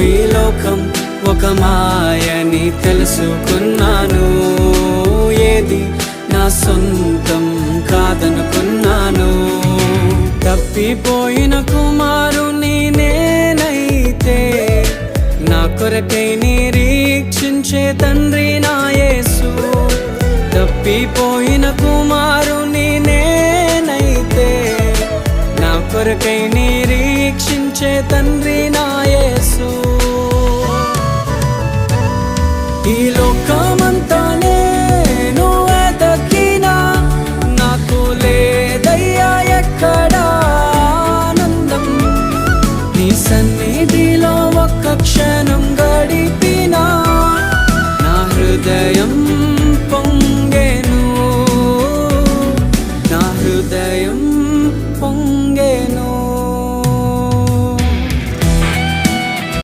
ఈ లోకం ఒక మాయని తెలుసుకున్నాను. ఏది నా సొంతం కాదనుకున్నాను. తప్పిపోయిన కుమారుని నేనైతే నా కొరకై నిరీక్షించే తండ్రి నా యేసు. తప్పిపోయిన కుమారుని నేనైతే నా కొరకై నిరీక్షించే తండ్రి నా యేసు. ఈ లోకమంతా నేను వెతకినా నాకు లేదయ్యా ఎక్కడా ఆనందం. నీ సన్నిధిలో ఒక్క క్షణం గడిపినా నా హృదయం